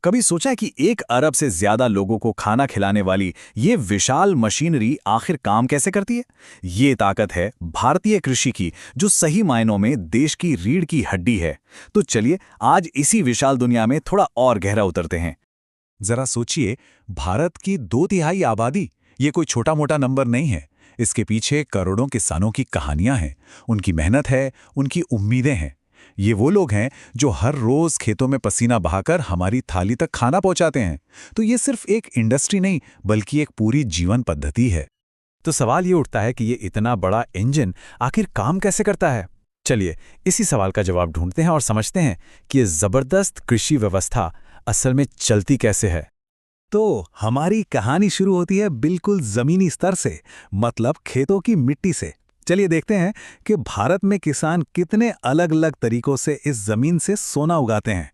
कभी सोचा है कि 1 अरब से ज्यादा लोगों को खाना खिलाने वाली ये विशाल मशीनरी आखिर काम कैसे करती है? ये ताकत है भारतीय कृषि की, जो सही मायनों में देश की रीढ़ की हड्डी है। तो चलिए आज इसी विशाल दुनिया में थोड़ा और गहरा उतरते हैं। जरा सोचिए, भारत की 2/3 आबादी, ये कोई छोटा मोटा नंबर नहीं है। इसके पीछे करोड़ों किसानों की कहानियां हैं, उनकी मेहनत है, उनकी उम्मीदें हैं। ये वो लोग हैं जो हर रोज खेतों में पसीना बहाकर हमारी थाली तक खाना पहुंचाते हैं। तो ये सिर्फ एक इंडस्ट्री नहीं, बल्कि एक पूरी जीवन पद्धति है। तो सवाल ये उठता है कि ये इतना बड़ा इंजन आखिर काम कैसे करता है। चलिए इसी सवाल का जवाब ढूंढते हैं और समझते हैं कि ये जबरदस्त कृषि व्यवस्था असल में चलती कैसे है। तो हमारी कहानी शुरू होती है बिल्कुल जमीनी स्तर से, मतलब खेतों की मिट्टी से। चलिए देखते हैं कि भारत में किसान कितने अलग अलग तरीकों से इस जमीन से सोना उगाते हैं।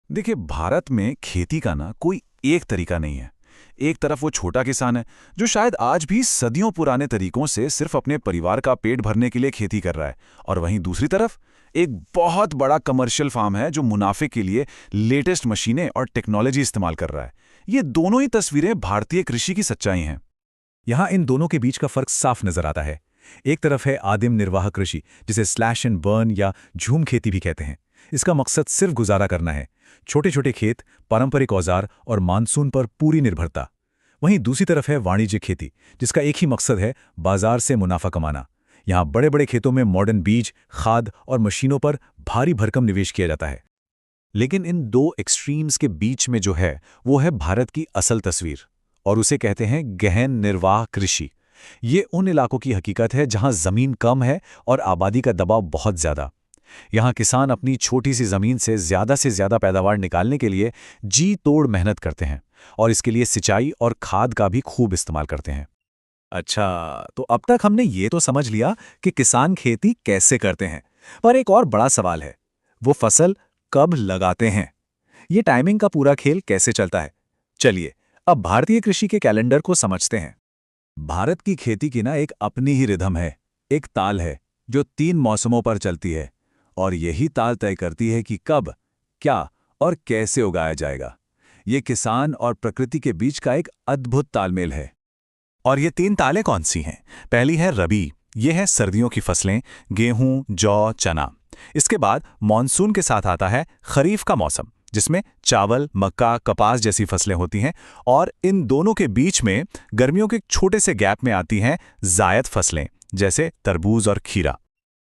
देखिए, भारत में खेती का ना कोई एक तरीका नहीं है। एक तरफ वो छोटा किसान है जो शायद आज भी सदियों पुराने तरीकों से सिर्फ अपने परिवार का पेट भरने के लिए खेती कर रहा है, और वहीं दूसरी तरफ एक बहुत बड़ा कमर्शियल फार्म है जो मुनाफे के लिए लेटेस्ट मशीनें और टेक्नोलॉजी इस्तेमाल कर रहा है। ये दोनों ही तस्वीरें भारतीय कृषि की सच्चाई हैं। यहाँ इन दोनों के बीच का फर्क साफ नजर आता है। एक तरफ है आदिम निर्वाह कृषि, जिसे स्लैश एंड बर्न या झूम खेती भी कहते हैं। इसका मकसद सिर्फ गुजारा करना है, छोटे छोटे खेत, पारंपरिक औजार और मानसून पर पूरी निर्भरता। वहीं दूसरी तरफ है वाणिज्यिक खेती, जिसका एक ही मकसद है, बाजार से मुनाफा कमाना। यहाँ बड़े बड़े खेतों में मॉडर्न बीज, खाद और मशीनों पर भारी भरकम निवेश किया जाता है। लेकिन इन दो एक्सट्रीम्स के बीच में जो है, वो है भारत की असल तस्वीर, और उसे कहते हैं गहन निर्वाह कृषि। ये उन इलाकों की हकीकत है जहां जमीन कम है और आबादी का दबाव बहुत ज्यादा। यहाँ किसान अपनी छोटी सी जमीन से ज्यादा पैदावार निकालने के लिए जी तोड़ मेहनत करते हैं, और इसके लिए सिंचाई और खाद का भी खूब इस्तेमाल करते हैं। अच्छा, तो अब तक हमने ये तो समझ लिया कि किसान खेती कैसे करते हैं, पर एक और बड़ा सवाल है, वो फसल कब लगाते हैं? ये टाइमिंग का पूरा खेल कैसे चलता है? चलिए अब भारतीय कृषि के कैलेंडर को समझते हैं। भारत की खेती की ना एक अपनी ही रिदम है, एक ताल है जो 3 मौसमों पर चलती है, और यही ताल तय करती है कि कब, क्या और कैसे उगाया जाएगा। ये किसान और प्रकृति के बीच का एक अद्भुत तालमेल है। और ये 3 तालें कौन सी हैं? पहली है रबी, ये है सर्दियों की फसलें, गेहूं, जौ, चना। इसके बाद मॉनसून के साथ आता है खरीफ का मौसम, जिसमें चावल, मक्का, कपास जैसी फसलें होती हैं, और इन दोनों के बीच में गर्मियों के एक छोटे से गैप में आती हैं जायद फसलें, जैसे तरबूज और खीरा।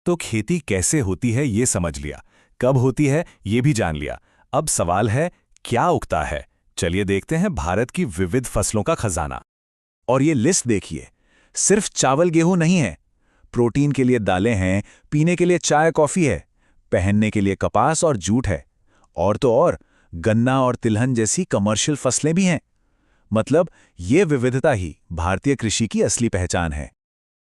तो खेती कैसे होती है ये समझ लिया, कब होती है ये भी जान लिया। अब सवाल है, क्या उगता है? चलिए देखते हैं भारत की विविध फसलों का खजाना। और ये लिस्ट देखिए, सिर्फ चावल गेहूं नहीं है। प्रोटीन के लिए दालें हैं, पीने के लिए चाय कॉफी है, पहनने के लिए कपास और जूट है, और तो और गन्ना और तिलहन जैसी कमर्शियल फसलें भी हैं। मतलब ये विविधता ही भारतीय कृषि की असली पहचान है।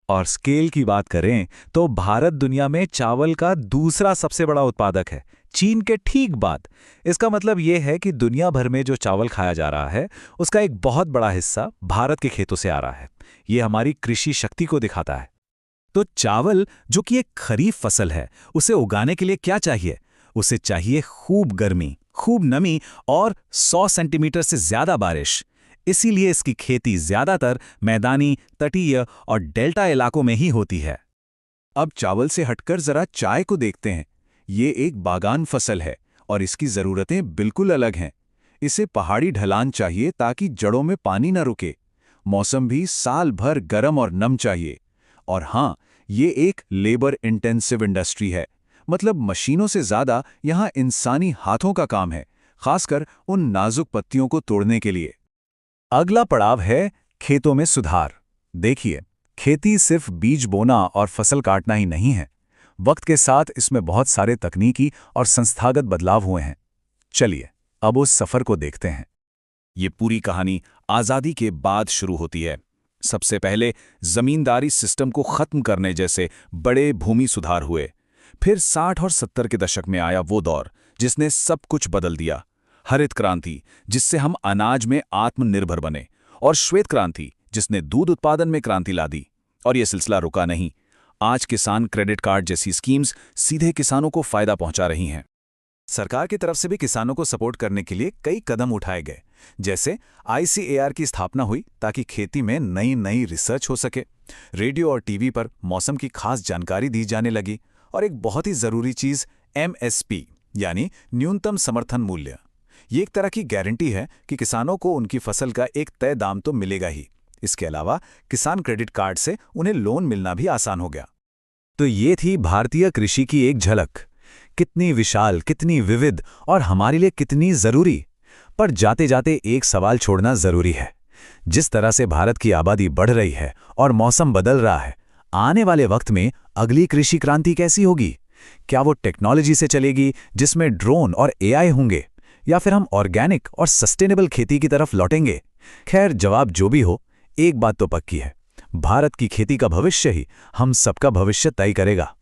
और स्केल की बात करें तो भारत दुनिया में चावल का दूसरा सबसे बड़ा उत्पादक है, चीन के ठीक बाद। इसका मतलब ये है कि दुनिया भर में जो चावल खाया जा रहा है, उसका एक बहुत बड़ा हिस्सा भारत के खेतों से आ रहा है। ये हमारी कृषि शक्ति को दिखाता है। तो चावल, जो कि एक खरीफ फसल है, उसे उगाने के लिए क्या चाहिए? उसे चाहिए खूब गर्मी, खूब नमी और 100 सेंटीमीटर से ज्यादा बारिश। इसीलिए इसकी खेती ज्यादातर मैदानी, तटीय और डेल्टा इलाकों में ही होती है। अब चावल से हटकर जरा चाय को देखते हैं। ये एक बागान फसल है और इसकी जरूरतें बिल्कुल अलग हैं। इसे पहाड़ी ढलान चाहिए ताकि जड़ों में पानी न रुके। मौसम भी साल भर गर्म और नम चाहिए। और हाँ, ये एक लेबर इंटेंसिव इंडस्ट्री है, मतलब मशीनों से ज्यादा यहाँ इंसानी हाथों का काम है, खासकर उन नाजुक पत्तियों को तोड़ने के लिए। अगला पड़ाव है खेतों में सुधार। देखिए, खेती सिर्फ बीज बोना और फसल काटना ही नहीं है। वक्त के साथ इसमें बहुत सारे तकनीकी और संस्थागत बदलाव हुए हैं। चलिए अब उस सफर को देखते हैं। ये पूरी कहानी आज़ादी के बाद शुरू होती है। सबसे पहले जमींदारी सिस्टम को खत्म करने जैसे बड़े भूमि सुधार हुए। फिर 60 और 70 के दशक में आया वो दौर जिसने सब कुछ बदल दिया। हरित क्रांति, जिससे हम अनाज में आत्मनिर्भर बने, और श्वेत क्रांति, जिसने दूध उत्पादन में क्रांति ला दी। और यह सिलसिला रुका नहीं। आज किसान क्रेडिट कार्ड जैसी स्कीम्स सीधे किसानों को फायदा पहुंचा रही हैं। सरकार की तरफ से भी किसानों को सपोर्ट करने के लिए कई कदम उठाए गए, जैसे ICAR की स्थापना हुई ताकि खेती में नई नई रिसर्च हो सके। रेडियो और टीवी पर मौसम की खास जानकारी दी जाने लगी। और एक बहुत ही ज़रूरी चीज़ MSP यानी न्यूनतम समर्थन मूल्य। ये एक तरह की गारंटी है कि किसानों को उनकी फसल का एक तय दाम तो मिलेगा ही। इसके अलावा किसान क्रेडिट कार्ड से उन्हें लोन मिलना भी आसान हो गया। तो ये थी भारतीय कृषि की एक झलक। कितनी विशाल, कितनी विविध और हमारे लिए कितनी जरूरी। पर जाते जाते एक सवाल छोड़ना जरूरी है। जिस तरह से भारत की आबादी बढ़ रही है और मौसम बदल रहा है, आने वाले वक्त में अगली कृषि क्रांति कैसी होगी? क्या वो टेक्नोलॉजी से चलेगी जिसमें ड्रोन और AI होंगे, या फिर हम ऑर्गेनिक और सस्टेनेबल खेती की तरफ लौटेंगे? खैर, जवाब जो भी हो, एक बात तो पक्की है, भारत की खेती का भविष्य ही हम सबका भविष्य तय करेगा।